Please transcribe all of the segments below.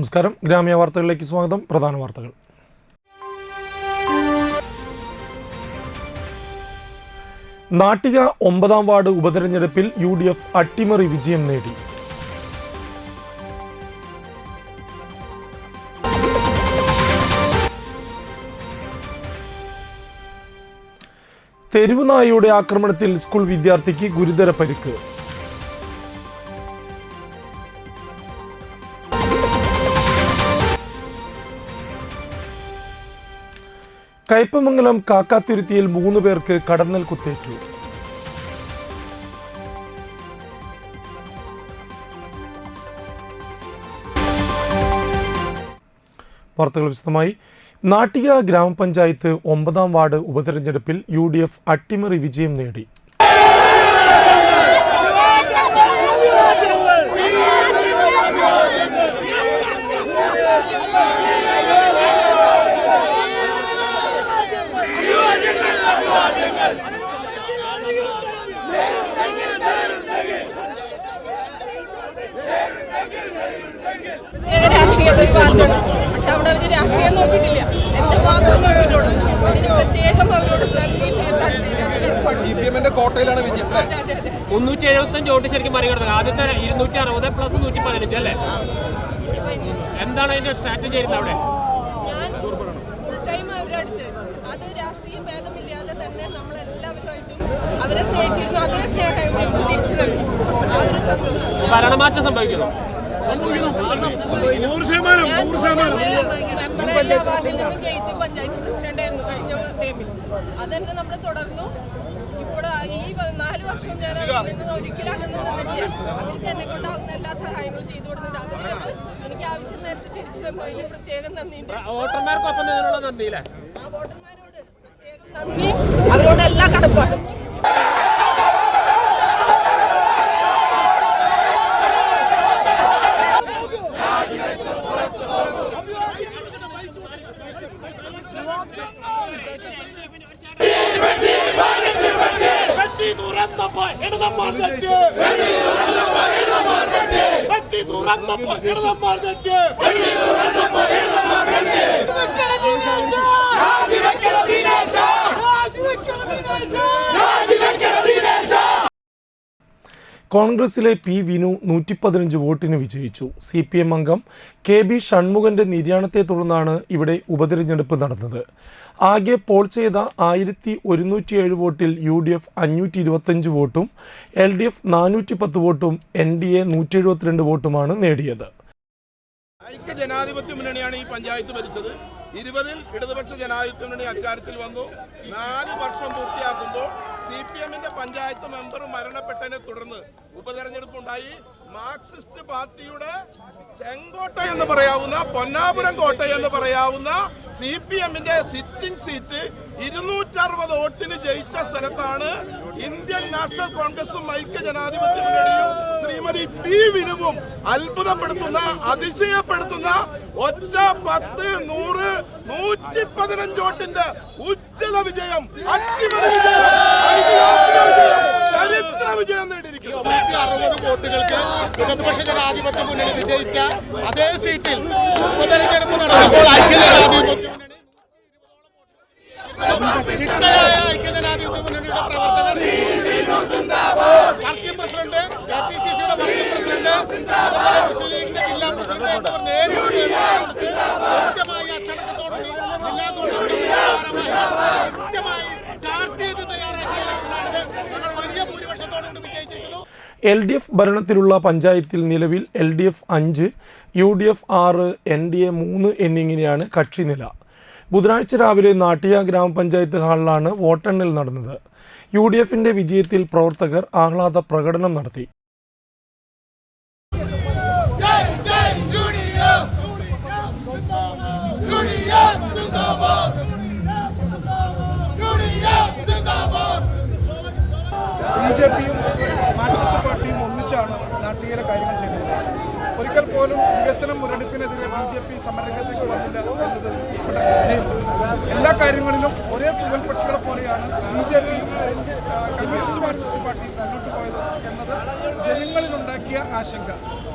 നമസ്കാരം. ഗ്രാമീയ വാർത്തകളിലേക്ക് സ്വാഗതം. പ്രധാന വാർത്തകൾ. നാട്ടിക 9ാം വാർഡ് ഉപതെരഞ്ഞെടുപ്പിൽ UDF അട്ടിമറി വിജയം നേടി. തെരുവുനായയുടെ ആക്രമണത്തിൽ സ്കൂൾ വിദ്യാർത്ഥിക്ക് ഗുരുതര പരിക്ക്. കയ്പമംഗലം കാക്കാത്തുരുത്തിയിൽ 3 പേർക്ക് കടന്നൽ കുത്തേറ്റു. വാർത്തകൾ വിശദമായി. നാട്ടിക ഗ്രാമപഞ്ചായത്ത് 9ാം വാർഡ് ഉപതെരഞ്ഞെടുപ്പിൽ UDF അട്ടിമറി വിജയം നേടി. പക്ഷെ അവിടെ അവർ രാഷ്ട്രീയം നോക്കിയിട്ടില്ല, എന്റെ മാത്രം നോക്കിയിട്ടുള്ളൂ. അതിന് പ്രത്യേകം അവരോട് നന്ദി തീർത്താൽ 375 വോട്ട് ശരിക്കും മറികടന്നത്. ആദ്യത്തെ 260 പ്ലസ് 115 അല്ലേ? എന്താണ് അതിന്റെ സ്ട്രാറ്റജി ആയിരുന്നു അവിടെ? ഞാൻ ടൈം അവരുടെ അടുത്ത് അത് രാഷ്ട്രീയ ഭേദമില്ലാതെ തന്നെ നമ്മളെല്ലാവരുമായിട്ടും അവരെ സ്നേഹിച്ചിരുന്നു. അതേ സ്നേഹം തിരിച്ചു നൽകി. ആ ഒരു സന്തോഷം. ഭരണമാറ്റം സംഭവിക്കുന്നു. ജയിച്ച് പഞ്ചായത്ത് പ്രസിഡന്റ് ആയിരുന്നു കഴിഞ്ഞ ടൈമിൽ. അതന്നെ നമ്മൾ തുടർന്നു. ഇപ്പോൾ ഈ 4 വർഷം ഞാൻ ഒരിക്കലും അകന്ന് നിന്നിട്ടില്ല. അവർക്ക് എന്നെ കൊണ്ടാവുന്ന എല്ലാ സഹായങ്ങളും ചെയ്തു കൊടുക്കുന്നുണ്ട്. അവരത് എനിക്ക് ആവശ്യം നേരത്തെ തിരിച്ചു തന്നു. അതിന് പ്രത്യേകം നന്ദിയുണ്ട്. വോട്ടർമാർക്കൊപ്പം നിന്നുള്ള നന്ദിയില്ലേ? ആ വോട്ടർമാരോട് പ്രത്യേകം നന്ദി, അവരോട് എല്ലാ കടപ്പാടും. കോൺഗ്രസിലെ P. വിനു 115 വോട്ടിന് വിജയിച്ചു. CPM അംഗം KB ഷൺമുഖന്റെ നിര്യാണത്തെ തുടർന്നാണ് ഇവിടെ ഉപതെരഞ്ഞെടുപ്പ് നടന്നത്. ആകെ പോൾ ചെയ്ത 1107 വോട്ടിൽ UDF 525 വോട്ടും LDF 410 വോട്ടും NDA 172 വോട്ടുമാണ് നേടിയത്. ഐക്യ ജനാധിപത്യ മുന്നണിയാണ് ഈ പഞ്ചായത്ത് ഭരിച്ചത്. 20-ൽ ഇടതുപക്ഷ ജനാധിപത്യ മുന്നണി അധികാരത്തിൽ വന്നു. 4 വർഷം പൂർത്തിയാക്കുമ്പോൾ CPMന്റെ പഞ്ചായത്ത് മെമ്പർ മരണപ്പെട്ടതിനെ തുടർന്ന് ഉപതെരഞ്ഞെടുപ്പുണ്ടായി. മാർക്സിസ്റ്റ് പാർട്ടിയുടെ ചെങ്കോട്ട എന്ന് പറയാവുന്ന പൊന്നാപുരം കോട്ട എന്ന് പറയാവുന്ന CPMന്റെ സിറ്റിംഗ് സീറ്റ് 260 വോട്ടിന് ജയിച്ച സ്ഥലത്താണ് ഇന്ത്യൻ നാഷണൽ കോൺഗ്രസും ഐക്യ ജനാധിപത്യ മുന്നണിയും ശ്രീമതി P. വിനുവും അത്ഭുതപ്പെടുത്തുന്ന അതിശയപ്പെടുത്തുന്ന ഒറ്റ 10, 100, 115 വോട്ടിന്റെ ഉജ്ജ്വല വിജയം, അട്ടിമറി വിജയം, ഐതിഹാസിക വിജയം, ചരിത്ര വിജയം നേടിയിരിക്കുന്നു. 160 വോട്ടുകൾക്ക് ഇടതുപക്ഷ ജനാധിപത്യ മുന്നണി വിജയിച്ച അതേ സീറ്റിൽ ഉപതെരഞ്ഞെടുപ്പ് നടന്നപ്പോൾ ചിട്ടയായ ഐക്യജനാധിപത്യ മുന്നണിയുടെ പ്രവർത്തകർ, വർക്കിംഗ് പ്രസിഡന്റ്, KPCCയുടെ വർക്കിംഗ് പ്രസിഡന്റ്, അതുപോലെ മുസ്ലിം ലീഗിന്റെ ജില്ലാ പ്രസിഡന്റ് എന്നിവർ നേരിട്ട് കൃത്യമായി അച്ചടക്കത്തോടുകൂടി ജില്ലാ കോൺഗ്രസ് കൃത്യമായി ചാർട്ട് ചെയ്ത് തയ്യാറാക്കിയ ഇലക്ഷനാണിത്. ഞങ്ങൾ വലിയ ഭൂരിപക്ഷത്തോടുകൂടി വിജയിച്ചിരിക്കുന്നു. LDF ഭരണത്തിലുള്ള പഞ്ചായത്തിൽ നിലവിൽ LDF 5, UDF 6, NDA 3 എന്നിങ്ങനെയാണ് കക്ഷിനില. ബുധനാഴ്ച രാവിലെ നാട്ടിക ഗ്രാമപഞ്ചായത്ത് ഹാളിലാണ് വോട്ടെണ്ണൽ നടന്നത്. UDFന്റെ വിജയത്തിൽ പ്രവർത്തകർ ആഹ്ലാദ പ്രകടനം നടത്തി. BJPയും മാർക്സിസ്റ്റ് പാർട്ടിയും ഒന്നിച്ചാണ് നാട്ടികയിലെ കാര്യങ്ങൾ ചെയ്തിരുന്നത്. ഒരിക്കൽ പോലും വികസനം മുരടിപ്പിനെതിരെ BJP സമരരംഗത്തേക്ക് വന്നില്ല എന്നത് വളരെ ശ്രദ്ധേയമാണ്. എല്ലാ കാര്യങ്ങളിലും ഒരേ തൂവൽ പക്ഷികളെ പോലെയാണ് BJPയും കമ്മ്യൂണിസ്റ്റ് മാർക്സിസ്റ്റ് പാർട്ടിയും മുന്നോട്ട് പോയത് എന്നത് ജനങ്ങളിലുണ്ടാക്കിയ ആശങ്ക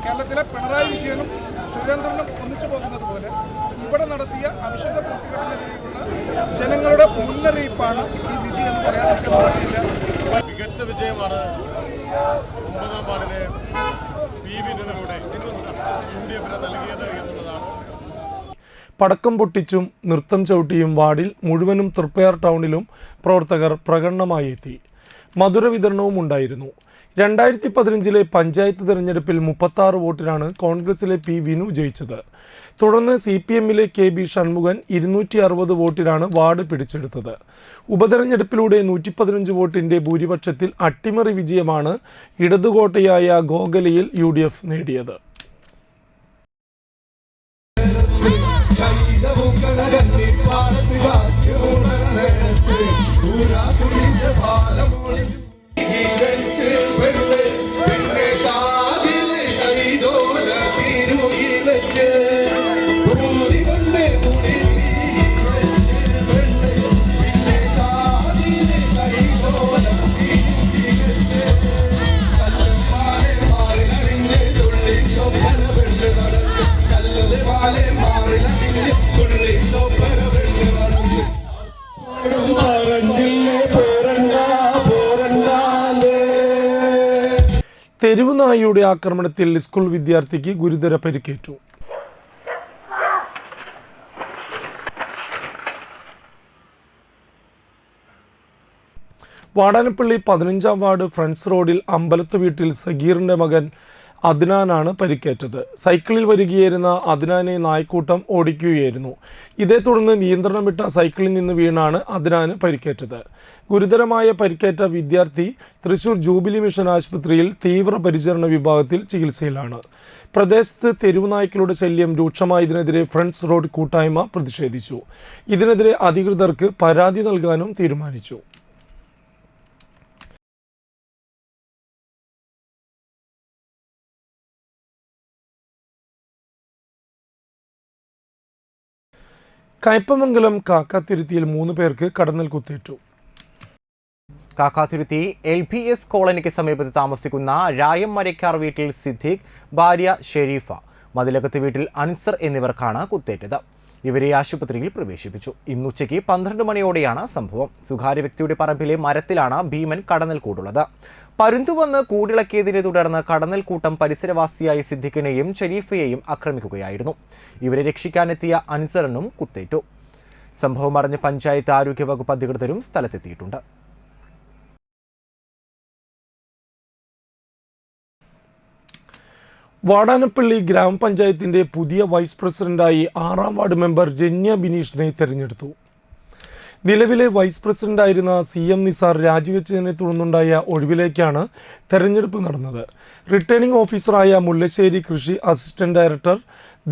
കേരളത്തിലെ പിണറായി വിജയനും സുരേന്ദ്രനും ഒന്നിച്ചു പോകുന്നത് പോലെ ഇവിടെ നടത്തിയ അവിശുദ്ധ കൂട്ടുകെട്ടിനെതിരെയുള്ള ജനങ്ങളുടെ മുന്നറിയിപ്പാണ് ഈ വിധി എന്ന് പറയാൻ എനിക്ക് തോന്നുന്നില്ല. മികച്ച വിജയമാണ് 9ാം വാർഡിലെ പി വിനുവിലൂടെ UDF നൽകിയത് എന്നുള്ളതാണ്. പടക്കം പൊട്ടിച്ചും നൃത്തം ചവിട്ടിയും വാർഡിൽ മുഴുവനും തൃപ്പയാർ ടൗണിലും പ്രവർത്തകർ പ്രകടനമായി എത്തി. മധുര വിതരണവും ഉണ്ടായിരുന്നു. 2015 പഞ്ചായത്ത് തെരഞ്ഞെടുപ്പിൽ 36 വോട്ടിനാണ് കോൺഗ്രസിലെ പി വിനു ജയിച്ചത്. തുടർന്ന് CPM-ലെ KB ഷൺമുഖൻ 260 വോട്ടിനാണ് വാർഡ് പിടിച്ചെടുത്തത്. ഉപതെരഞ്ഞെടുപ്പിലൂടെ 115 വോട്ടിൻ്റെ ഭൂരിപക്ഷത്തിൽ അട്ടിമറി വിജയമാണ് ഇടതുകോട്ടയായ ഗോഗലയിൽ UDF നേടിയത്. തെരുവ് നായയുടെ ആക്രമണത്തിൽ സ്കൂൾ വിദ്യാർത്ഥിക്ക് ഗുരുതര പരിക്കേറ്റു. വാടാനപ്പള്ളി 15ാം വാർഡ് ഫ്രണ്ട്സ് റോഡിൽ അമ്പലത്ത് വീട്ടിൽ സഗീറിൻ്റെ മകൻ അദ്നാനാണ് പരിക്കേറ്റത്. സൈക്കിളിൽ വരികയായിരുന്ന അദ്നാനെ നായ്ക്കൂട്ടം ഓടിക്കുകയായിരുന്നു. ഇതേ തുടർന്ന് നിയന്ത്രണം വിട്ട സൈക്കിളിൽ നിന്ന് വീണാണ് അദ്നാന് പരിക്കേറ്റത്. ഗുരുതരമായ പരിക്കേറ്റ വിദ്യാർത്ഥി തൃശൂർ ജൂബിലി മിഷൻ ആശുപത്രിയിൽ തീവ്രപരിചരണ വിഭാഗത്തിൽ ചികിത്സയിലാണ്. പ്രദേശത്ത് തെരുവുനായ്ക്കളുടെ ശല്യം രൂക്ഷമായതിനെതിരെ ഫ്രണ്ട്സ് റോഡ് കൂട്ടായ്മ പ്രതിഷേധിച്ചു. ഇതിനെതിരെ അധികൃതർക്ക് പരാതി നൽകാനും തീരുമാനിച്ചു. കയ്പമംഗലം കാക്കാത്തിരുത്തിയിൽ 3 പേർക്ക് കടന്നൽ കുത്തേറ്റു. കാക്കാത്തിരുത്തി LPS കോളനിക്ക് സമീപത്ത് താമസിക്കുന്ന രായം മരക്കാർ വീട്ടിൽ സിദ്ദീഖ്, ഭാര്യ ഷെരീഫ, മതിലകത്ത് വീട്ടിൽ അൻസർ എന്നിവർക്കാണ് കുത്തേറ്റത്. ഇവരെ ആശുപത്രിയിൽ പ്രവേശിപ്പിച്ചു. ഇന്നുച്ചയ്ക്ക് 12 മണിയോടെയാണ് സംഭവം. സ്വകാര്യ വ്യക്തിയുടെ പറമ്പിലെ മരത്തിലാണ് ഭീമൻ കടന്നൽ കൂടുള്ളത്. പരുന്തു വന്ന് കൂടിളക്കിയതിനെ തുടർന്ന് കടന്നൽ കൂട്ടം പരിസരവാസിയായ സിദ്ദിഖിനെയും ഷെരീഫയെയും ആക്രമിക്കുകയായിരുന്നു. ഇവരെ രക്ഷിക്കാനെത്തിയ അൻസറിനും കുത്തേറ്റു. സംഭവം അറിഞ്ഞ് പഞ്ചായത്ത് ആരോഗ്യവകുപ്പ് അധികൃതരും സ്ഥലത്തെത്തിയിട്ടുണ്ട്. വാടാനപ്പള്ളി ഗ്രാമപഞ്ചായത്തിൻ്റെ പുതിയ വൈസ് പ്രസിഡന്റായി 6ാം വാർഡ് മെമ്പർ രന്യ ബിനീഷിനെ തെരഞ്ഞെടുത്തു. നിലവിലെ വൈസ് പ്രസിഡന്റായിരുന്ന CM നിസാർ രാജിവെച്ചതിനെ തുടർന്നുണ്ടായ ഒഴിവിലേക്കാണ് തെരഞ്ഞെടുപ്പ് നടന്നത്. റിട്ടേണിംഗ് ഓഫീസറായ മുല്ലശ്ശേരി കൃഷി അസിസ്റ്റന്റ് ഡയറക്ടർ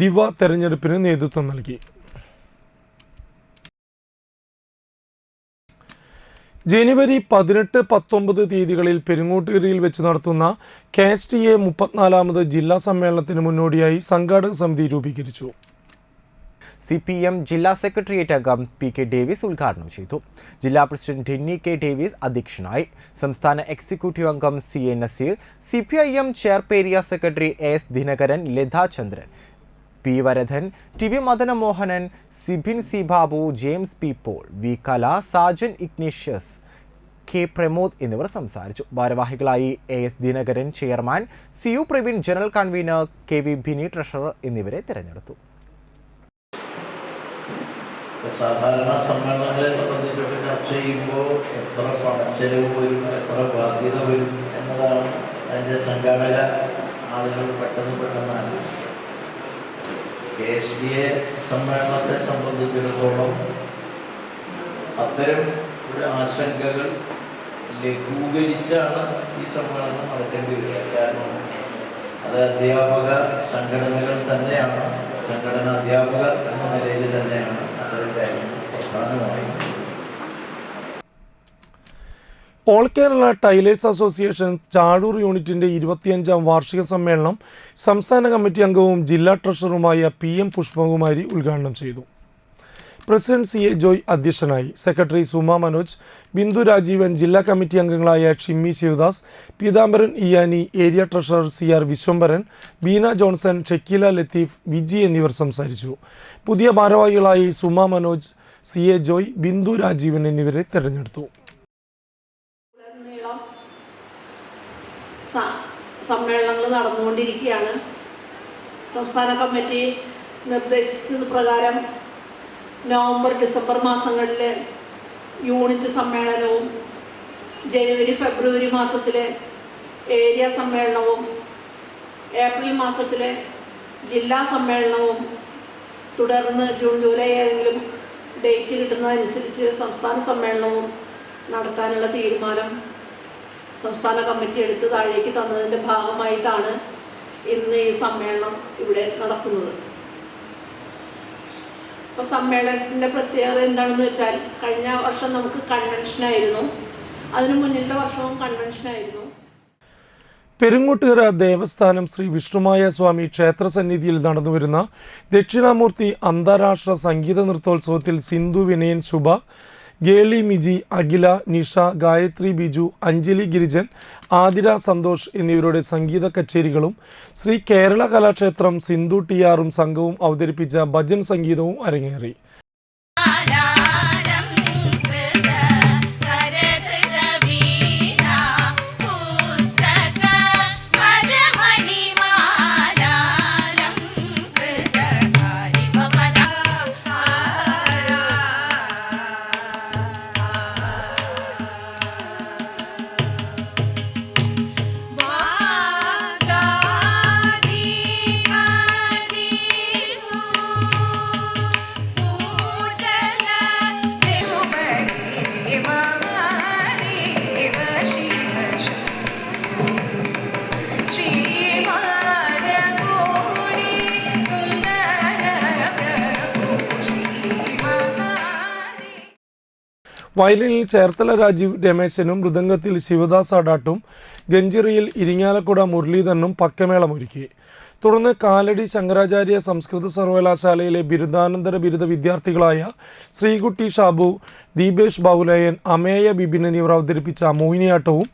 ദിവ തെരഞ്ഞെടുപ്പിന് നേതൃത്വം നൽകി. ജനുവരി 18, 19 തീയതികളിൽ പെരുങ്ങോട്ടുകരയിൽ വെച്ച് നടത്തുന്ന KSTA 34ാമത് ജില്ലാ സമ്മേളനത്തിന് മുന്നോടിയായി സംഘാടക സമിതി രൂപീകരിച്ചു. CPM ജില്ലാ സെക്രട്ടേറിയറ്റ് അംഗം PK ഡേവിസ് ഉദ്ഘാടനം ചെയ്തു. ജില്ലാ പ്രസിഡന്റ് ഡെന്നി K ഡേവിസ് അധ്യക്ഷനായി. സംസ്ഥാന എക്സിക്യൂട്ടീവ് അംഗം CA നസീർ, CPIM ചെയർപേരിയ secretary AS Dinakaran, Latha Chandran, P Varadan, TV Madanamohanan, Sibin C Babu, James P Paul, V Kala, Sajan Ignatius, K Pramod എന്നിവർ സംസാരിച്ചു. ഭാരവാഹികളായി AS Dinakaran chairman, CU Praveen general convener, KV Bini treasurer എന്നിവരെ തിരഞ്ഞെടുത്തു. സാധാരണ സമ്മേളനങ്ങളെ സംബന്ധിച്ചിട്ട് ചർച്ച ചെയ്യുമ്പോൾ എത്ര പണച്ചെലവ് വരും, എത്ര ബാധ്യത വരും എന്നതാണ് അതിൻ്റെ സംഘാടക ആളുകൾ പെട്ടെന്ന് KSTA സമ്മേളനത്തെ സംബന്ധിച്ചിടത്തോളം അത്തരം ഒരു ആശങ്കകൾ ലഘൂകരിച്ചാണ് ഈ സമ്മേളനം നടത്തേണ്ടി വരിക. കാരണം അത് അധ്യാപക സംഘടനകൾ തന്നെയാണ്, സംഘടന അധ്യാപകർ എന്ന നിലയിൽ തന്നെയാണ് അത്തരം കാര്യങ്ങൾ പ്രധാനമായും. All Kerala tailors association Chazhoor യൂണിറ്റിൻ്റെ 25ാം വാർഷിക സമ്മേളനം സംസ്ഥാന കമ്മിറ്റി അംഗവും ജില്ലാ ട്രഷററുമായ PM പുഷ്പകുമാരി ഉദ്ഘാടനം ചെയ്തു. പ്രസിഡന്റ് CA ജോയ് അധ്യക്ഷനായി. സെക്രട്ടറി സുമ മനോജ്, ബിന്ദു രാജീവൻ, ജില്ലാ കമ്മിറ്റി അംഗങ്ങളായ Shimmy Sivadas, Peethambaran Iyani, area treasurer CR Viswambharan, Beena Johnson, Shakeela Latheef, Viji എന്നിവർ സംസാരിച്ചു. പുതിയ ഭാരവാഹികളായി സുമ മനോജ്, CA ജോയ്, ബിന്ദു രാജീവൻ എന്നിവരെ തെരഞ്ഞെടുത്തു. സമ്മേളനങ്ങൾ നടന്നുകൊണ്ടിരിക്കുകയാണ്. സംസ്ഥാന കമ്മിറ്റി നിർദ്ദേശിച്ചത് പ്രകാരം നവംബർ ഡിസംബർ മാസങ്ങളിൽ യൂണിറ്റ് സമ്മേളനവും ജനുവരി ഫെബ്രുവരി മാസത്തിലെ ഏരിയ സമ്മേളനവും ഏപ്രിൽ മാസത്തിലെ ജില്ലാ സമ്മേളനവും തുടർന്ന് ജൂൺ ജൂലൈ ഏതെങ്കിലും ഡേറ്റ് കിട്ടുന്നതനുസരിച്ച് സംസ്ഥാന സമ്മേളനവും നടത്താനുള്ള തീരുമാനം സംസ്ഥാന കമ്മിറ്റി എടുത്ത് താഴേക്ക് തന്നതിൻ്റെ ഭാഗമായിട്ടാണ് ഇന്ന് ഈ സമ്മേളനം ഇവിടെ നടക്കുന്നത്. അപ്പോൾ സമ്മേളനത്തിൻ്റെ പ്രത്യേകത എന്താണെന്ന് വെച്ചാൽ കഴിഞ്ഞ വർഷം നമുക്ക് കൺവെൻഷനായിരുന്നു, അതിനു മുന്നിലത്തെ വർഷവും കൺവെൻഷനായിരുന്നു. പെരുങ്ങോട്ടുകര ദേവസ്ഥാനം ശ്രീ വിഷ്ണുമായ സ്വാമി ക്ഷേത്രസന്നിധിയിൽ നടന്നുവരുന്ന ദക്ഷിണാമൂർത്തി അന്താരാഷ്ട്ര സംഗീത നൃത്തോത്സവത്തിൽ സിന്ധു വിനയൻ ശുഭ, ഗേളി മിജി, അഖില, നിഷ, ഗായത്രി ബിജു, അഞ്ജലി ഗിരിജൻ, ആതിര സന്തോഷ് എന്നിവരുടെ സംഗീത കച്ചേരികളും ശ്രീ കേരള കലാക്ഷേത്രം സിന്ധു TRഉം സംഘവും അവതരിപ്പിച്ച ഭജൻ സംഗീതവും അരങ്ങേറി. വയലിനിൽ ചേർത്തല രാജീവ് രമേശനും, മൃദംഗത്തിൽ ശിവദാസ് അടാട്ടും, ഗഞ്ചിറിയിൽ ഇരിങ്ങാലക്കുട മുരളീധരനും പക്കമേളമൊരുക്കി. തുടർന്ന് കാലടി ശങ്കരാചാര്യ സംസ്കൃത സർവകലാശാലയിലെ ബിരുദാനന്തര ബിരുദ വിദ്യാർത്ഥികളായ ശ്രീകുട്ടി ഷാബു, ദീപേഷ് ബാഹുലയൻ, അമേയ ബിബിൻ എന്നിവർ അവതരിപ്പിച്ച മോഹിനിയാട്ടവും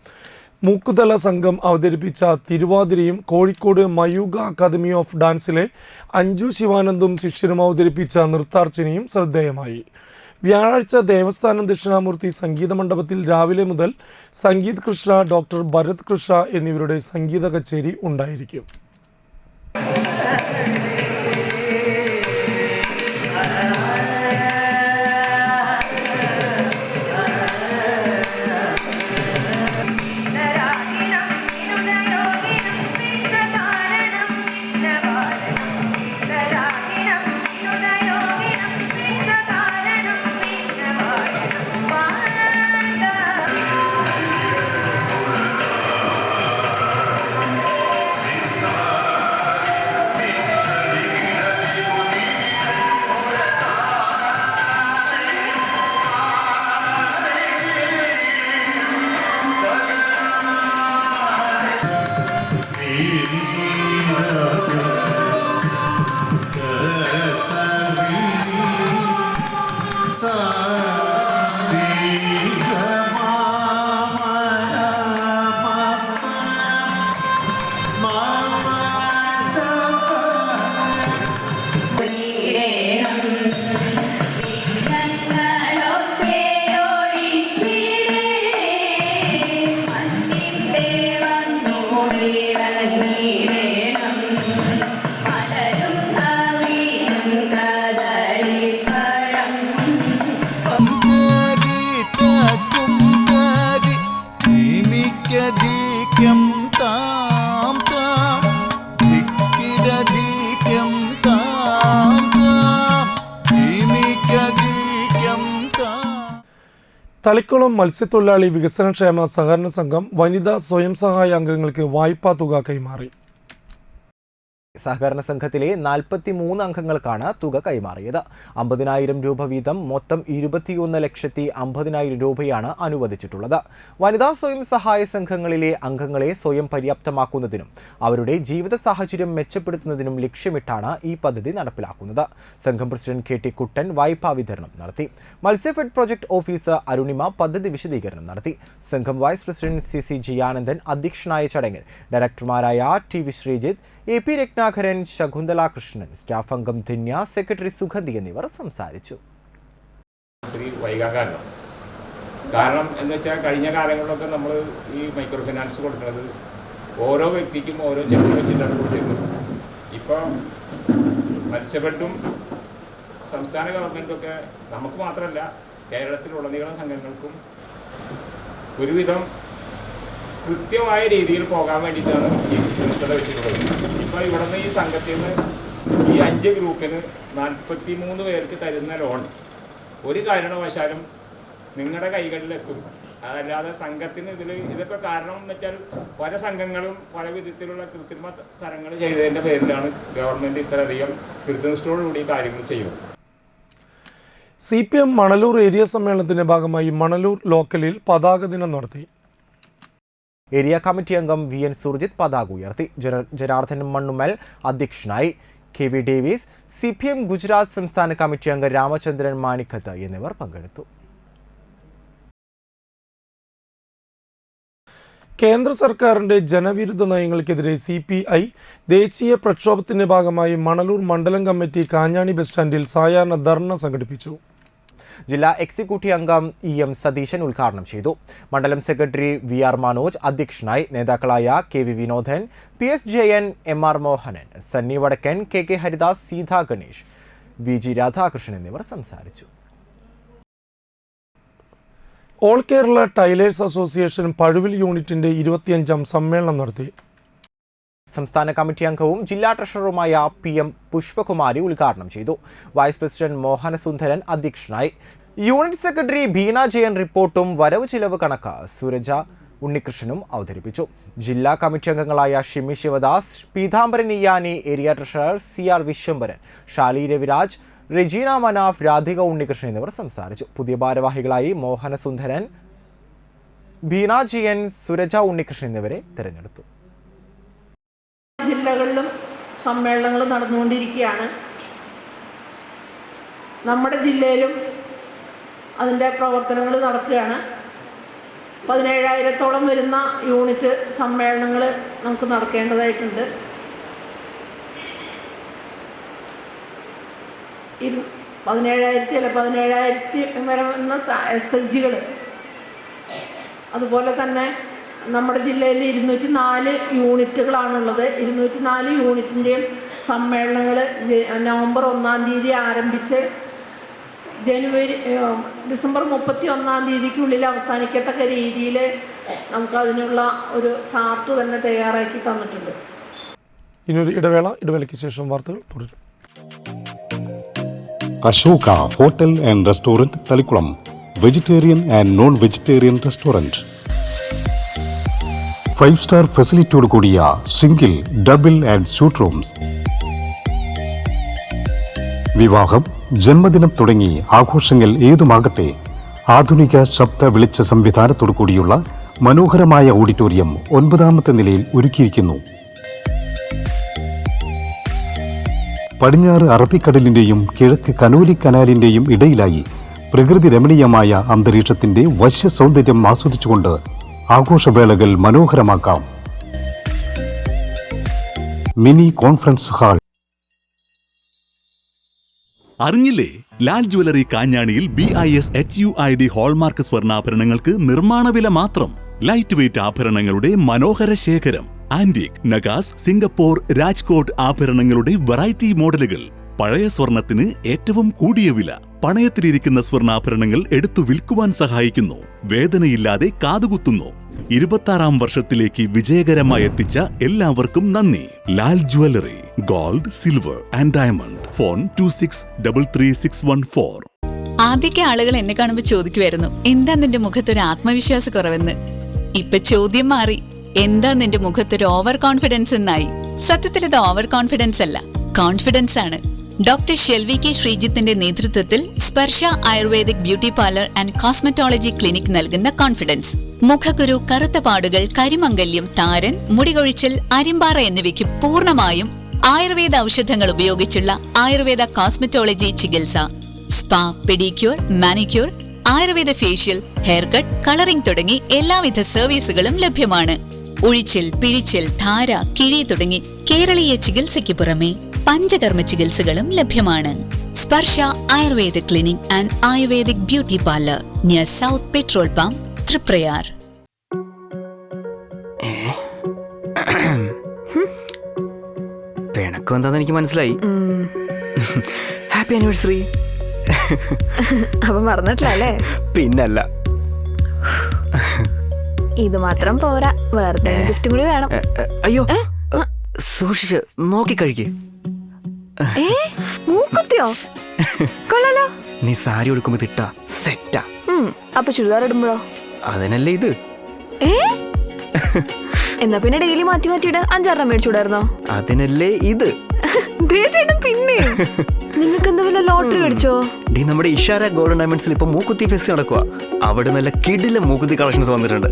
മൂക്കുതല സംഘം അവതരിപ്പിച്ച തിരുവാതിരയും കോഴിക്കോട് മയൂഗ അക്കാദമി ഓഫ് ഡാൻസിലെ അഞ്ജു ശിവാനന്ദും ശിഷ്യരും അവതരിപ്പിച്ച നൃത്താർച്ചനയും ശ്രദ്ധേയമായി. വ്യാഴാഴ്ച ദേവസ്ഥാനം ദക്ഷിണാമൂർത്തി സംഗീത മണ്ഡപത്തിൽ രാവിലെ മുതൽ സംഗീത് കൃഷ്ണ, ഡോക്ടർ ഭരത് കൃഷ്ണ എന്നിവരുടെ സംഗീത കച്ചേരി ഉണ്ടായിരിക്കും. തളിക്കുളം മത്സ്യത്തൊഴിലാളി വികസനക്ഷേമ സഹകരണ സംഘം വനിതാ സ്വയം സഹായ അംഗങ്ങൾക്ക് വായ്പാ തുക കൈമാറി. സഹകരണ സംഘത്തിലെ 43 അംഗങ്ങൾക്കാണ് തുക കൈമാറിയത്. 50,000 രൂപ വീതം മൊത്തം 21,50,000 രൂപയാണ് അനുവദിച്ചിട്ടുള്ളത്. വനിതാ സ്വയം സഹായ സംഘങ്ങളിലെ അംഗങ്ങളെ സ്വയം പര്യാപ്തമാക്കുന്നതിനും അവരുടെ ജീവിത സാഹചര്യം മെച്ചപ്പെടുത്തുന്നതിനും ലക്ഷ്യമിട്ടാണ് ഈ പദ്ധതി നടപ്പിലാക്കുന്നത്. സംഘം പ്രസിഡന്റ് KT കുട്ടൻ വായ്പാ വിതരണം നടത്തി. മത്സ്യഫെഡ് പ്രൊജക്ട് ഓഫീസർ അരുണിമ പദ്ധതി വിശദീകരണം നടത്തി. സംഘം വൈസ് പ്രസിഡന്റ് CC ജിയാനന്ദൻ അധ്യക്ഷനായ ചടങ്ങിൽ ഡയറക്ടർമാരായ TV Sreejith, AP Ratnakaran, Shakuntala Krishnan, staff അംഗം ധന്യ, സെക്രട്ടറി സുഗന്ധി എന്നിവർ സംസാരിച്ചു. കാരണം എന്ന് വെച്ചാൽ കഴിഞ്ഞ കാലങ്ങളിലൊക്കെ നമ്മൾ ഈ മൈക്രോ ഫിനാൻസ് കൊടുക്കുന്നത് ഓരോ വ്യക്തിക്കും ഓരോ ചെക്ക് വെച്ചിട്ടാണ് കൊടുത്തിരുന്നത്. ഇപ്പോൾ മത്സ്യഫെഡും സംസ്ഥാന ഗവൺമെൻറ്റൊക്കെ നമുക്ക് മാത്രമല്ല കേരളത്തിലുടനീളം സംഘങ്ങൾക്കും ഒരുവിധം കൃത്യമായ രീതിയിൽ പോകാൻ വേണ്ടിയിട്ടാണ് ഈ കൃത്യത വെച്ചിട്ടുള്ളത്. ഇപ്പോൾ ഇവിടെ നിന്ന് ഈ സംഘത്തിൽ നിന്ന് ഈ 5 ഗ്രൂപ്പിന് 43 പേർക്ക് തരുന്ന ലോൺ ഒരു കാരണവശാലും നിങ്ങളുടെ കൈകളിലെത്തും. അതല്ലാതെ സംഘത്തിന് ഇതൊക്കെ കാരണം എന്ന് വെച്ചാൽ പല സംഘങ്ങളും പല വിധത്തിലുള്ള കൃത്രിമ തരങ്ങൾ ചെയ്തതിൻ്റെ പേരിലാണ് ഗവൺമെൻറ് ഇത്രയധികം കൃത്യനിഷ്ഠയോടുകൂടി കാര്യങ്ങൾ ചെയ്യുന്നത്. CPM മണലൂർ ഏരിയ സമ്മേളനത്തിന്റെ ഭാഗമായി മണലൂർ ലോക്കലിൽ പതാക ദിനം നടത്തി. ഏരിയ കമ്മിറ്റി അംഗം VN സുർജിത്ത് പതാക ഉയർത്തി. ജനാർദ്ദൻ മണ്ണുമൽ അധ്യക്ഷനായി. KV ഡേവിസ്, CPM ഗുജറാത്ത് സംസ്ഥാന കമ്മിറ്റി അംഗം രാമചന്ദ്രൻ മാണിക്കത്ത് എന്നിവർ പങ്കെടുത്തു. കേന്ദ്ര സർക്കാരിന്റെ ജനവിരുദ്ധ നയങ്ങൾക്കെതിരെ CPI ദേശീയ പ്രക്ഷോഭത്തിന്റെ ഭാഗമായി മണലൂർ മണ്ഡലം കമ്മിറ്റി കാഞ്ഞാണി ബസ് സ്റ്റാൻഡിൽ സായാഹ്ന ധർണ സംഘടിപ്പിച്ചു. ജില്ലാ എക്സിക്യൂട്ടീവ് അംഗം EM സതീശൻ ഉദ്ഘാടനം ചെയ്തു. മണ്ഡലം സെക്രട്ടറി VR മനോജ് അധ്യക്ഷനായി. നേതാക്കളായ KV Vinodan, PS Jayan, MR Mohanan, Sunny വടക്കൻ, KK ഹരിദാസ്, സീത ഗണേഷ്, VG രാധാകൃഷ്ണൻ എന്നിവർ സംസാരിച്ചു. All Kerala tailors association Pazhuvil യൂണിറ്റിന്റെ 25ാം സമ്മേളനം നടത്തി. സംസ്ഥാന കമ്മിറ്റി അംഗവും ജില്ലാ ട്രഷററുമായ PM പുഷ്പകുമാരി ഉദ്ഘാടനം ചെയ്തു. വൈസ് പ്രസിഡന്റ് മോഹനസുന്ദരൻ അധ്യക്ഷനായി. യൂണിറ്റ് സെക്രട്ടറി ബീന ജയൻ റിപ്പോർട്ടും വരവ് ചിലവ് കണക്ക് സുരജ ഉണ്ണികൃഷ്ണനും അവതരിപ്പിച്ചു. ജില്ലാ കമ്മിറ്റി അംഗങ്ങളായ Shimi Sivadas, Peethambaran Iyani, area treasurer CR Viswambharan, Shali Raviraj, Rejeena Manaf, Radhika Unnikrishnan എന്നിവർ സംസാരിച്ചു. പുതിയ ഭാരവാഹികളായി മോഹനസുന്ദരൻ, ബീന ജയൻ, സുരജ ഉണ്ണികൃഷ്ണൻ എന്നിവരെ തിരഞ്ഞെടുത്തു. ജില്ലകളിലും സമ്മേളനങ്ങൾ നടന്നുകൊണ്ടിരിക്കുകയാണ്. നമ്മുടെ ജില്ലയിലും അതിൻ്റെ പ്രവർത്തനങ്ങൾ നടക്കുകയാണ്. 17,000-ഓളം വരുന്ന യൂണിറ്റ് സമ്മേളനങ്ങൾ നമുക്ക് നടക്കേണ്ടതായിട്ടുണ്ട്. 17,000 വരുന്ന SHGകൾ, അതുപോലെ തന്നെ നമ്മുടെ ജില്ലയിൽ 204 യൂണിറ്റുകളാണുള്ളത്. 204 യൂണിറ്റിൻ്റെയും സമ്മേളനങ്ങൾ നവംബർ 1-ാം തീയതി ആരംഭിച്ച് ഡിസംബർ 31-ാം തീയതിക്കുള്ളിൽ അവസാനിക്കത്തക്ക രീതിയിൽ നമുക്കതിനുള്ള ഒരു ചാർട്ട് തന്നെ തയ്യാറാക്കി തന്നിട്ടുണ്ട്. ഇനിയൊരു ഇടവേളയ്ക്ക് ശേഷം വാർത്തകൾ തുടരും. Ashoka hotel and restaurant Thalikulam, vegetarian and non vegetarian restaurant. 5-സ്റ്റാർ ഫെസിലിറ്റിയോട് കൂടിയ single, double and suite rooms. വിവാഹം, ജന്മദിനം തുടങ്ങി ആഘോഷങ്ങൾ ഏതുമാകട്ടെ, ആധുനിക ശബ്ദ വെളിച്ച സംവിധാനത്തോടു കൂടിയുള്ള മനോഹരമായ ഓഡിറ്റോറിയം 9ാമത്തെ നിലയിൽ ഒരുക്കിയിരിക്കുന്നു. പടിഞ്ഞാറ് അറബിക്കടലിന്റെയും കിഴക്ക് കനോലി കനാലിന്റെയും ഇടയിലായി പ്രകൃതി രമണീയമായ അന്തരീക്ഷത്തിന്റെ വശ്യ സൗന്ദര്യം ആസ്വദിച്ചുകൊണ്ട് ആഘോഷവേളകൾ മനോഹരമാക്കാം. Mini conference hall. അറിഞ്ഞില്ലേ? ലാൽ ജ്വല്ലറി കാഞ്ഞാണിയിൽ BIS HUID ഹോൾമാർക്ക് സ്വർണ്ണാഭരണങ്ങൾക്ക് നിർമ്മാണ വില മാത്രം. ലൈറ്റ് വെയ്റ്റ് ആഭരണങ്ങളുടെ മനോഹര ശേഖരം. ആന്റിക്, നഗാസ്, സിംഗപ്പൂർ, രാജ്കോട്ട് ആഭരണങ്ങളുടെ വെറൈറ്റി മോഡലുകൾ. പഴയ സ്വർണത്തിന് ഏറ്റവും കൂടിയ വില. പണയത്തിലിരിക്കുന്ന സ്വർണ്ണാഭരണങ്ങൾ എടുത്തു വിൽക്കുവാൻ സഹായിക്കുന്നു. വേദനയില്ലാതെ കാതുകുത്തുന്നു. 26ാം വർഷത്തിലേക്ക് വിജയകരമായി എത്തിച്ച എല്ലാവർക്കും നന്ദി. Lal jewellery, gold, silver and diamond. Phone 26333614. ആദ്യമൊക്കെ ആളുകൾ എന്നെ കാണുമ്പോൾ ചോദിക്കുമായിരുന്നു, എന്താ നിന്റെ മുഖത്തൊരു ആത്മവിശ്വാസ കുറവെന്ന്. ഇപ്പൊ ചോദ്യം മാറി, എന്താ നിന്റെ മുഖത്തൊരു ഓവർ കോൺഫിഡൻസ് എന്നായി. സത്യത്തിൽ ഇത് ഓവർ കോൺഫിഡൻസ് അല്ല, കോൺഫിഡൻസ് ആണ്. ഡോക്ടർ ഷെൽവി കെ ശ്രീജിത്തിന്റെ നേതൃത്വത്തിൽ Sparsha ayurvedic beauty parlour and cosmetology clinic നൽകുന്ന കോൺഫിഡൻസ്. മുഖക്കുരു, കറുത്ത പാടുകൾ, കരിമംഗല്യം, താരൻ, മുടികൊഴിച്ചൽ, അരിമ്പാറ എന്നിവയ്ക്ക് പൂർണ്ണമായും ആയുർവേദ ഔഷധങ്ങൾ ഉപയോഗിച്ചുള്ള ആയുർവേദ കോസ്മെറ്റോളജി ചികിത്സ. Spa, pedicure, manicure, Ayurveda facial, hair cut, colouring തുടങ്ങി എല്ലാവിധ സർവീസുകളും ലഭ്യമാണ്. ഉഴിച്ചിൽ, പിഴിച്ചിൽ, ധാര, കിഴി തുടങ്ങി കേരളീയ ചികിത്സയ്ക്ക് പുറമെ പഞ്ചകർമ്മ ചികിത്സകളും ലഭ്യമാണ്. Sparsha Ayurveda clinic and ayurvedic beauty parlour near south petrol pump, Thriprayar. പിണക്കം എന്താന്ന് എനിക്ക് മനസ്സിലായി. Happy anniversary. അപ്പൊ മറന്നിട്ടില്ലേ? പിന്നല്ല. ഇത് മാത്രം പോരാ, വേറെ ഗിഫ്റ്റും കൂടി വേണം. അയ്യോ, സൂക്ഷിച്ച് നോക്കി കഴിക്ക്. മൂക്കുത്തിയോ? കൊള്ളാലോ. നീ സാരി ഉടുക്കുമ്പോ തിട്ടാ സെറ്റാ. അപ്പൊ ചുരിദാർ ഇടുമ്പോഴോ? അതിനല്ലേ ഇത്. എന്നാ പിന്നെ ഡെയിലി മാറ്റി മാറ്റിയിട്ട് 5-6 മേടിച്ചുകൂടായിരുന്നോ? അതിനല്ലേ ഇത്. പിന്നെ നിങ്ങൾക്ക് എന്താ വല്ല ലോട്ടറി മേടിച്ചോ? നമ്മുടെ ഇഷാര ഗോൾഡൻ ഡയമണ്ട്സിൽ ഇപ്പൊ മൂക്കുത്തി ഫെസ്റ്റ് നടക്കുക. അവിടെ നല്ല കിടിലം മൂക്കുത്തി കളക്ഷൻസ് വന്നിട്ടുണ്ട്.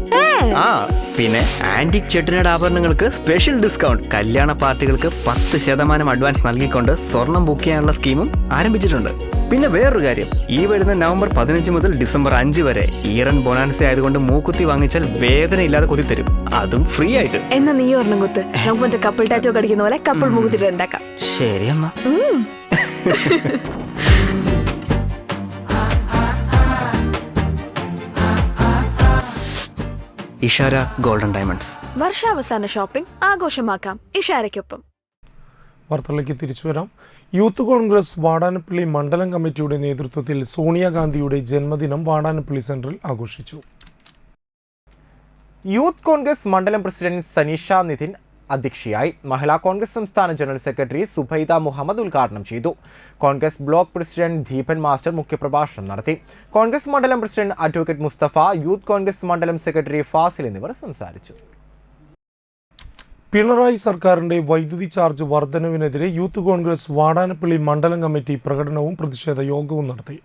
പിന്നെ ആന്റിക് ചെട്ടിനാട് ആഭരണങ്ങൾക്ക് സ്പെഷ്യൽ ഡിസ്കൗണ്ട്. കല്യാണ പാർട്ടികൾക്ക് 10% അഡ്വാൻസ് നൽകിക്കൊണ്ട് സ്വർണം ബുക്ക് ചെയ്യാനുള്ള സ്കീമും ആരംഭിച്ചിട്ടുണ്ട്. പിന്നെ വേറൊരു കാര്യം, ഈ വരുന്ന നവംബർ 15 മുതൽ ഡിസംബർ 5 വരെ ഇയർ ആൻഡ് ബൊണാൻസ ആയതുകൊണ്ട് മൂക്കുത്തി വാങ്ങിച്ചാൽ വേദന ഇല്ലാതെ കുത്തിത്തരും, അതും ഫ്രീ ആയിട്ട്. എന്നാ നീ ഒരെണ്ണം കുത്ത്, നമുക്ക് മറ്റേ കപ്പിൾ ടാറ്റോ കടിക്കുന്ന പോലെ കപ്പിൾ മൂക്കുത്തി ഉണ്ടാക്കാം. ശരി എന്നാ. Ishara golden diamonds. വർഷാവസാന ഷോപ്പിംഗ് ആഘോഷമാക്കാം ഇഷാരയ്ക്കൊപ്പം. വാർത്തകളിലേക്ക് തിരിച്ചു വരാം. യൂത്ത് കോൺഗ്രസ് വാടാനപ്പള്ളി മണ്ഡലം കമ്മിറ്റിയുടെ നേതൃത്വത്തിൽ സോണിയാഗാന്ധിയുടെ ജന്മദിനം വാടാനപ്പള്ളി സെന്ററിൽ ആഘോഷിച്ചു. യൂത്ത് കോൺഗ്രസ് മണ്ഡലം പ്രസിഡന്റ് സനീഷ നിതിൻ അധ്യക്ഷയായി. മഹിളാ കോൺഗ്രസ് സംസ്ഥാന ജനറൽ സെക്രട്ടറി സുബൈദ മുഹമ്മദ് ഉദ്ഘാടനം ചെയ്തു. Congress block president Deepan master മുഖ്യപ്രഭാഷണം നടത്തി. കോൺഗ്രസ് മണ്ഡലം president advocate Mustafa, youth Congress മണ്ഡലം സെക്രട്ടറി ഫാസിൽ എന്നിവർ സംസാരിച്ചു. പിണറായി സർക്കാരിന്റെ വൈദ്യുതി ചാർജ് വർധനവിനെതിരെ യൂത്ത് കോൺഗ്രസ് വാടാനപ്പള്ളി മണ്ഡലം കമ്മിറ്റി പ്രകടനവും പ്രതിഷേധ യോഗവും നടത്തി.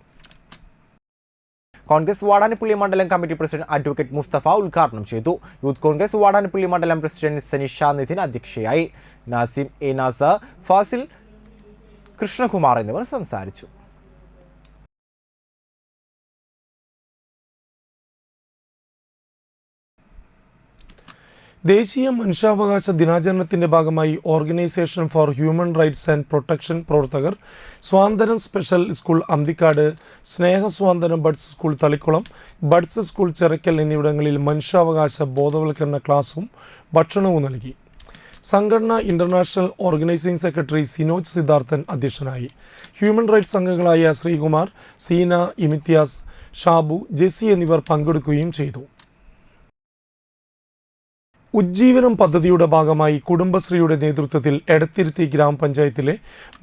കോൺഗ്രസ് വാടാനപ്പള്ളി മണ്ഡലം കമ്മിറ്റി പ്രസിഡന്റ് അഡ്വക്കേറ്റ് മുസ്തഫ ഉദ്ഘാടനം ചെയ്തു. യൂത്ത് കോൺഗ്രസ് വാടാനപ്പള്ളി മണ്ഡലം പ്രസിഡന്റ് സനീഷ നിതിൻ അധ്യക്ഷയായി. നാസിം എ നാസർ, ഫാസിൽ, കൃഷ്ണകുമാർ എന്നിവർ സംസാരിച്ചു. ദേശീയ മനുഷ്യാവകാശ ദിനാചരണത്തിന്റെ ഭാഗമായി organisation for human rights and protection പ്രവർത്തകർ സ്വാതന്ത്ര്യം സ്പെഷ്യൽ സ്കൂൾ അന്തിക്കാട്, സ്നേഹസ്വാതന്ത്ര്യം buds school Thalikulam, buds school Chirakkal എന്നിവിടങ്ങളിൽ മനുഷ്യാവകാശ ബോധവൽക്കരണ ക്ലാസും ഭക്ഷണവും നൽകി. സംഘടന international organising secretary Sinoj Siddharthan അധ്യക്ഷനായി. ഹ്യൂമൻ റൈറ്റ്സ് അംഗങ്ങളായ ശ്രീകുമാർ, സീന, ഇമിത്യാസ്, ഷാബു, ജെസി എന്നിവർ പങ്കെടുക്കുകയും ചെയ്തു. ഉജ്ജീവനം പദ്ധതിയുടെ ഭാഗമായി കുടുംബശ്രീയുടെ നേതൃത്വത്തിൽ എടത്തിരുത്തി ഗ്രാമപഞ്ചായത്തിലെ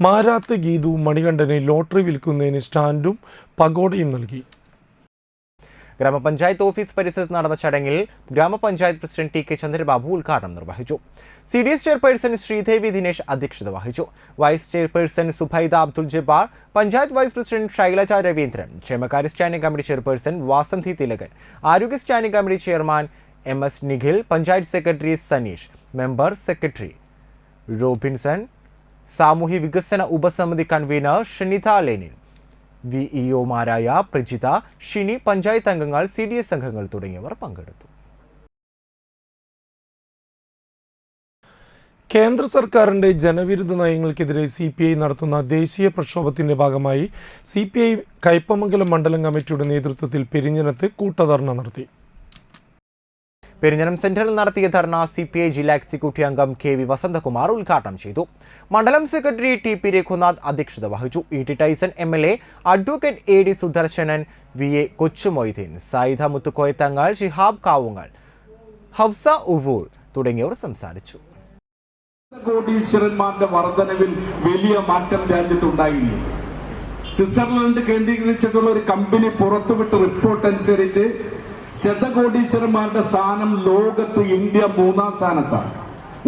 മാരാത്ത് ഗീതു മണികണ്ഠന് ലോട്ടറി വിൽക്കുന്നതിന് സ്റ്റാൻഡും പഗോഡയും നൽകി. ഗ്രാമപഞ്ചായത്ത് ഓഫീസ് പരിസരത്ത് നടന്ന ചടങ്ങിൽ ഗ്രാമപഞ്ചായത്ത് പ്രസിഡന്റ് ടി കെ ചന്ദ്രബാബു ഉദ്ഘാടനം നിർവഹിച്ചു. CDS ചെയർപേഴ്സൺ ശ്രീദേവി ദിനേശ് അധ്യക്ഷത വഹിച്ചു. Vice chairperson Subaida Abdul Jabbar, panchayat vice president Shailaja Raveendran, ക്ഷേമകാര്യ standing committee chairperson Vasanthi Thilakan, ആരോഗ്യ standing committee chairman MS Nikhil, panchayat secretary Saneesh, member secretary Robinson, സാമൂഹ്യ വികസന ഉപസമിതി കൺവീനർ ഷനിത ലെനിൻ, VEOമാരായ പ്രജിത, ഷിനി, പഞ്ചായത്ത് അംഗങ്ങൾ, CDS അംഗങ്ങൾ തുടങ്ങിയവർ പങ്കെടുത്തു. കേന്ദ്ര സർക്കാരിന്റെ ജനവിരുദ്ധ നയങ്ങൾക്കെതിരെ CPI നടത്തുന്ന ദേശീയ പ്രക്ഷോഭത്തിന്റെ ഭാഗമായി CPI കയ്പമംഗലം മണ്ഡലം കമ്മിറ്റിയുടെ നേതൃത്വത്തിൽ പെരിഞ്ഞനത്ത് കൂട്ടധർണ നടത്തി. പെരിഞ്ഞനം സെന്ററിൽ നടത്തിയ ധർണ CPI ജില്ലാ എക്സിക്യൂട്ടീവ് അംഗം KV വസന്തകുമാർ ഉദ്ഘാടനം ചെയ്തു. മണ്ഡലം സെക്രട്ടറി TP രഘുനാഥ് അധ്യക്ഷത വഹിച്ചു. ET Tyson MLA, advocate AD Sudarshanan, VA Kochumoideen, Sayida Muthukoyathangal, Shihab Kavungal, Hafsa ഉവൂൾ തുടങ്ങിയവർ സംസാരിച്ചു. കോടീശ്വരന്മാരുടെ വർധനവിൽ വലിയ മാറ്റം രാജ്യത്തുണ്ടായില്ല. സ്വിറ്റ്സർലൻഡ് കേന്ദ്രീകരിച്ചിട്ടുള്ള ഒരു കമ്പനി പുറത്തുവിട്ട റിപ്പോർട്ട് അനുസരിച്ച് ശതകോടീശ്വരന്മാരുടെ സ്ഥാനം ലോകത്ത് ഇന്ത്യ 3-ാം സ്ഥാനത്താണ്.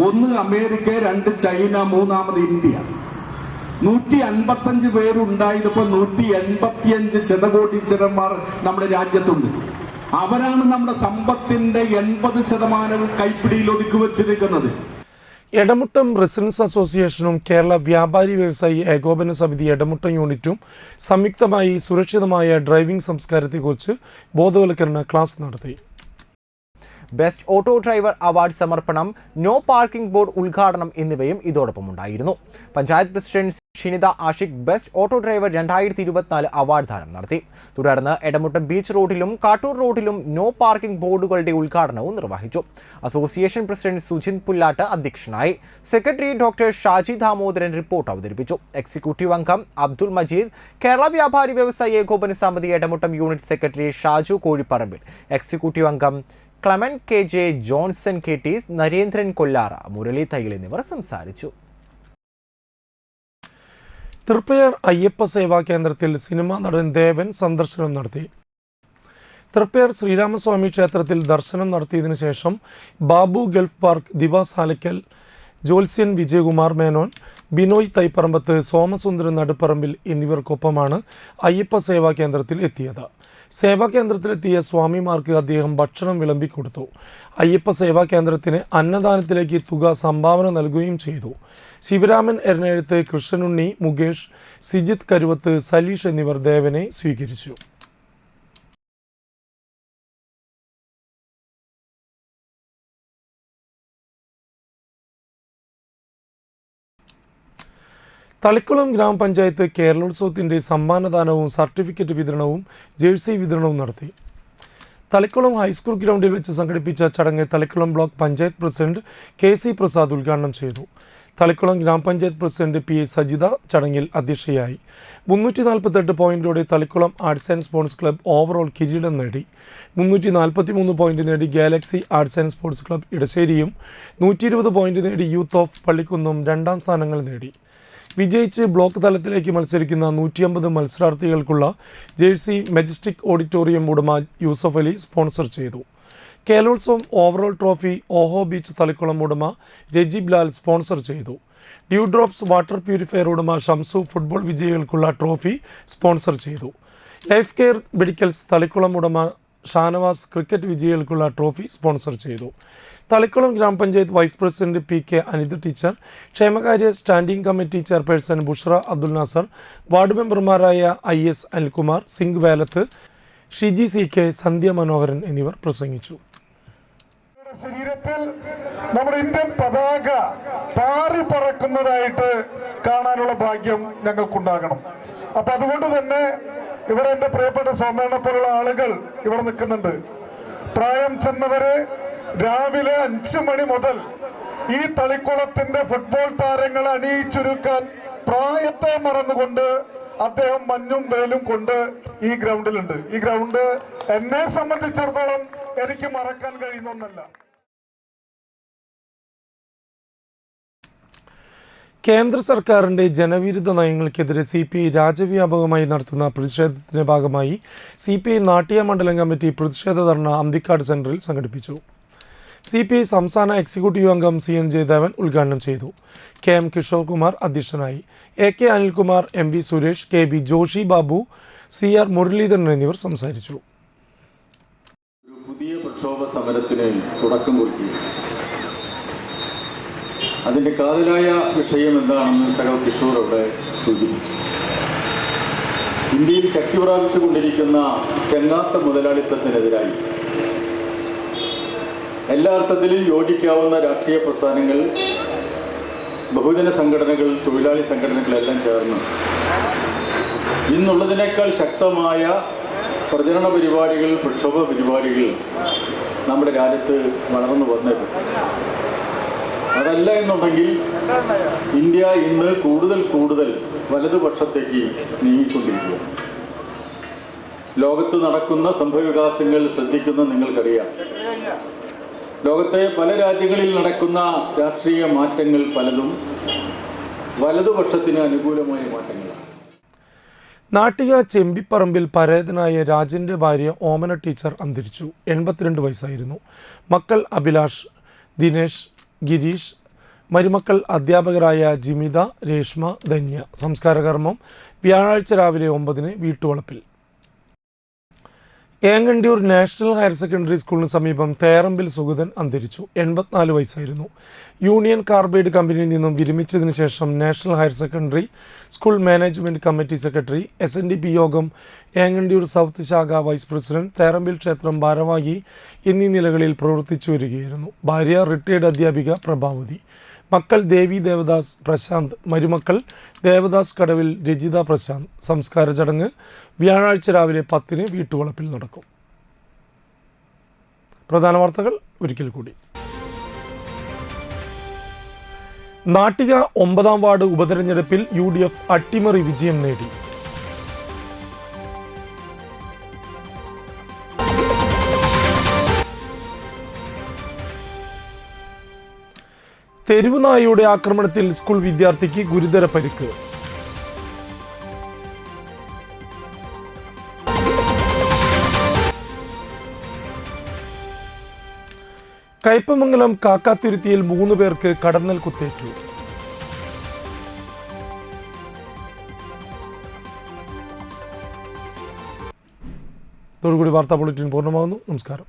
ഒന്ന് അമേരിക്ക, 2 ചൈന, 3 ഇന്ത്യ. 155 പേരുണ്ടായതിപ്പോ 185 ശതകോടീശ്വരന്മാർ നമ്മുടെ രാജ്യത്തുണ്ട്. അവരാണ് നമ്മുടെ സമ്പത്തിന്റെ 80% കൈപ്പിടിയിൽ ഒതുക്കി വച്ചിരിക്കുന്നത്. എടമുട്ടം റെസിഡൻസ് അസോസിയേഷനും കേരള വ്യാപാരി വ്യവസായി ഏകോപന സമിതി എടമുട്ടം യൂണിറ്റും സംയുക്തമായി സുരക്ഷിതമായ ഡ്രൈവിംഗ് സംസ്കാരത്തെക്കുറിച്ച് ബോധവൽക്കരണ ക്ലാസ് നടത്തി. ബെസ്റ്റ് ഓട്ടോ ഡ്രൈവർ അവാർഡ് സമർപ്പണം, നോ പാർക്കിംഗ് ബോർഡ് ഉദ്ഘാടനം എന്നിവയും ഇതോടൊപ്പം ഉണ്ടായിരുന്നു. Panchayat president Shinitha Ashiq best auto driver 2024 award ദാനം നടത്തി. തുടർന്ന് എടമുട്ടം ബീച്ച് റോഡിലും കാട്ടൂർ റോഡിലും നോ പാർക്കിംഗ് ബോർഡുകളുടെ ഉദ്ഘാടനവും നിർവഹിച്ചു. അസോസിയേഷൻ പ്രസിഡന്റ് സുജിത് പുല്ലാട്ട് അധ്യക്ഷനായി. Secretary doctor Shaji Damodaran report അവതരിപ്പിച്ചു. എക്സിക്യൂട്ടീവ് അംഗം അബ്ദുൾ മജീദ്, കേരള വ്യാപാരി വ്യവസായി ഏകോപന സമിതി Edamuttam unit secretary Shaju Kozhipparambil, executive അംഗം Clement KJ, Johnson KT, Narendran Kollara, Murali Thayil എന്നിവർ സംസാരിച്ചു. തൃപ്പയാർ അയ്യപ്പ സേവാ കേന്ദ്രത്തിൽ സിനിമാ നടൻ ദേവൻ സന്ദർശനം നടത്തി. തൃപ്പയാർ ശ്രീരാമസ്വാമി ക്ഷേത്രത്തിൽ ദർശനം നടത്തിയതിനു ശേഷം Babu Gulf park, Diva's Alakkal, ജോത്സ്യൻ Vijayakumar Menon, Binoy Thaiparambath, Somasundaran Naduparambil എന്നിവർക്കൊപ്പമാണ് Ayyappa സേവാ കേന്ദ്രത്തിൽ എത്തിയത്. സേവാ കേന്ദ്രത്തിലെത്തിയ സ്വാമിമാർക്ക് അദ്ദേഹം ഭക്ഷണം വിളമ്പിക്കൊടുത്തു. അയ്യപ്പ സേവാ കേന്ദ്രത്തിന് അന്നദാനത്തിലേക്ക് തുക സംഭാവന നൽകുകയും ചെയ്തു. ശിവരാമൻ എരഞ്ഞെഴുത്ത്, കൃഷ്ണനുണ്ണി, മുകേഷ്, സിജിത്ത് കരുവത്ത്, സലീഷ് എന്നിവർ ദേവനെ സ്വീകരിച്ചു. തളിക്കുളം ഗ്രാമപഞ്ചായത്ത് കേരളോത്സവത്തിൻ്റെ സമ്മാനദാനവും സർട്ടിഫിക്കറ്റ് വിതരണവും ജേഴ്സി വിതരണവും നടത്തി. തളിക്കുളം ഹൈസ്കൂൾ ഗ്രൗണ്ടിൽ വെച്ച് സംഘടിപ്പിച്ച ചടങ്ങ് Thalikkulam block panchayat president KC Prasad ഉദ്ഘാടനം ചെയ്തു. തളിക്കുളം ഗ്രാമപഞ്ചായത്ത് പ്രസിഡന്റ് PA സജിത ചടങ്ങിൽ അധ്യക്ഷയായി. 348 പോയിന്റോടെ Thalikkulam arts and sports club overall കിരീടം നേടി. 343 പോയിന്റ് നേടി galaxy arts and sports club ഇടശ്ശേരിയും 120 പോയിന്റ് നേടി യൂത്ത് ഓഫ് പള്ളിക്കുന്നം 2ാം സ്ഥാനങ്ങൾ നേടി. വിജയിച്ച് ബ്ലോക്ക് തലത്തിലേക്ക് മത്സരിക്കുന്ന 150 മത്സരാർത്ഥികൾക്കുള്ള ജേഴ്സി മജസ്റ്റിക് ഓഡിറ്റോറിയം ഉടമ യൂസഫ് അലി സ്പോൺസർ ചെയ്തു. കേരളോത്സവം ഓവറോൾ ട്രോഫി ഓഹോ ബീച്ച് തളിക്കുളം ഉടമ രജീബ് ലാൽ സ്പോൺസർ ചെയ്തു. ഡ്യൂ ഡ്രോപ്സ് വാട്ടർ പ്യൂരിഫയർ ഉടമ ഷംസു ഫുട്ബോൾ വിജയികൾക്കുള്ള ട്രോഫി സ്പോൺസർ ചെയ്തു. ലൈഫ് കെയർ മെഡിക്കൽസ് തളിക്കുളം ഉടമ ഷാനവാസ് ക്രിക്കറ്റ് വിജയികൾക്കുള്ള ട്രോഫി സ്പോൺസർ ചെയ്തു. Thalikkulam gramapanchayat vice president PK Anitha teacher, ക്ഷേമകാര്യ standing committee chairperson Bushra Abdul Nasar, ward മെമ്പർമാരായ IS അനിൽകുമാർ, സിംഗ് വേലത്ത്, ഷിജി CK, സന്ധ്യ മനോഹരൻ എന്നിവർ പ്രസംഗിച്ചു. ശരീരത്തിൽ നമ്മുടെ ഇന്ത്യൻ പതാക പാറി പറക്കുന്നതായിട്ട് കാണാനുള്ള ഭാഗ്യം ഞങ്ങൾക്കുണ്ടാകണം. അപ്പൊ അതുകൊണ്ട് തന്നെ ഇവിടെ എൻ്റെ പ്രിയപ്പെട്ട സോമേണ പോലുള്ള ആളുകൾ ഇവിടെ നിൽക്കുന്നുണ്ട്. പ്രായം ചെന്നവര് രാവിലെ 5 മണി മുതൽ ഈ തളിക്കുളത്തിന്റെ ഫുട്ബോൾ താരങ്ങളെ അണിയിച്ചൊരുക്കാൻ പ്രായത്തെ മറന്നുകൊണ്ട് അദ്ദേഹം മഞ്ഞും വെയിലും കൊണ്ട് ഈ ഗ്രൗണ്ടിലുണ്ട്. ഈ ഗ്രൗണ്ട് എന്നെ സംബന്ധിച്ചിടത്തോളം എനിക്ക് മറക്കാൻ കഴിയുന്ന ഒന്നല്ല. കേന്ദ്ര സർക്കാരിൻ്റെ ജനവിരുദ്ധ നയങ്ങൾക്കെതിരെ CPI രാജ്യവ്യാപകമായി നടത്തുന്ന പ്രതിഷേധത്തിന്റെ ഭാഗമായി CPI നാട്ടിയ മണ്ഡലം കമ്മിറ്റി പ്രതിഷേധ ധർണ അന്തിക്കാട് സെന്ററിൽ സംഘടിപ്പിച്ചു. CPI സംസ്ഥാന എക്സിക്യൂട്ടീവ് അംഗം CN ജയദേവൻ ഉദ്ഘാടനം ചെയ്തു. KM കിഷോർ കുമാർ അധ്യക്ഷനായി. AK Anilkumar, MV Suresh, KB Joshi Babu, CR Muraleedharan എന്നിവർ സംസാരിച്ചു. ഒരു പുതിയ പ്രക്ഷോഭ സമരത്തിന് തുടക്കം കുറിക്കുക. അതിൻ്റെ കാതലായ വിഷയം എന്താണെന്ന് സഹൽ കിഷോർ അവിടെ സൂചിപ്പിച്ചു. ഇന്ത്യയിൽ ശക്തി പ്രാപിച്ചുകൊണ്ടിരിക്കുന്ന ചെങ്ങാത്ത മുതലാളിത്തത്തിനെതിരായി എല്ലാ അർത്ഥത്തിലും യോജിക്കാവുന്ന രാഷ്ട്രീയ പ്രസ്ഥാനങ്ങൾ, ബഹുജന സംഘടനകൾ, തൊഴിലാളി സംഘടനകളെല്ലാം ചേർന്ന് ഇന്നുള്ളതിനേക്കാൾ ശക്തമായ പ്രചരണ പരിപാടികൾ, പ്രക്ഷോഭ പരിപാടികൾ നമ്മുടെ രാജ്യത്ത് വളർന്നു വന്നിട്ടുണ്ട്. അതല്ല എന്നുണ്ടെങ്കിൽ ഇന്ത്യ ഇന്ന് കൂടുതൽ വലതുപക്ഷത്തേക്ക് നീങ്ങിക്കൊണ്ടിരിക്കുക. ലോകത്ത് നടക്കുന്ന സംഭവവികാസങ്ങൾ ശ്രദ്ധിക്കുന്ന നിങ്ങൾക്കറിയാം. ലോകത്തെ പല രാജ്യങ്ങളിൽ നടക്കുന്ന രാഷ്ട്രീയ മാറ്റങ്ങൾ പലതും വലതുപക്ഷത്തിന് അനുകൂലമായ മാറ്റങ്ങളാണ്. നാട്ടിക ചെമ്പിപ്പറമ്പിൽ പരേതനായ രാജൻ്റെ ഭാര്യ ഓമന ടീച്ചർ അന്തരിച്ചു. 82 വയസ്സായിരുന്നു. മക്കൾ അഭിലാഷ്, ദിനേശ്, ഗിരീഷ്, മരുമക്കൾ അധ്യാപകരായ ജിമിത, രേഷ്മ, ധന്യ. സംസ്കാരകർമ്മം വ്യാഴാഴ്ച രാവിലെ 9-ന് വീട്ടുവളപ്പിൽ. ഏങ്ങണ്ടിയൂർ നാഷണൽ ഹയർ സെക്കൻഡറി സ്കൂളിന് സമീപം തേറമ്പിൽ സുഗതൻ അന്തരിച്ചു. 84 വയസ്സായിരുന്നു. യൂണിയൻ കാർബൈഡ് കമ്പനിയിൽ നിന്നും വിരമിച്ചതിന് ശേഷം national higher secondary school management committee secretary, SNDP യോഗം ഏങ്ങണ്ടിയൂർ സൗത്ത് ശാഖ വൈസ് പ്രസിഡന്റ്, തേറമ്പിൽ ക്ഷേത്രം ഭാരവാഹി എന്നീ നിലകളിൽ പ്രവർത്തിച്ചു വരികയായിരുന്നു. ഭാര്യ റിട്ടയേർഡ് അധ്യാപിക പ്രഭാവതി. മക്കൾ ദേവി ദേവദാസ്, പ്രശാന്ത്. മരുമക്കൾ ദേവദാസ് കടവിൽ, രജിത, പ്രശാന്ത്. സംസ്കാര ചടങ്ങ് വ്യാഴാഴ്ച രാവിലെ 10-ന് വീട്ടുവളപ്പിൽ നടക്കും. പ്രധാന വാർത്തകൾ ഒരിക്കൽ കൂടി. നാട്ടിക 9-ാം വാർഡ് ഉപതെരഞ്ഞെടുപ്പിൽ UDF അട്ടിമറി വിജയം നേടി. തെരുവ് നായയുടെ ആക്രമണത്തിൽ സ്കൂൾ വിദ്യാർത്ഥിക്ക് ഗുരുതര പരിക്ക്. കയ്പമംഗലം കാക്കാത്തുരുത്തിയിൽ 3 പേർക്ക് കടന്നൽ കുത്തേറ്റു. ഇതോടുകൂടി വാർത്താ ബുള്ളറ്റിൻ പൂർണ്ണമാകുന്നു. നമസ്കാരം.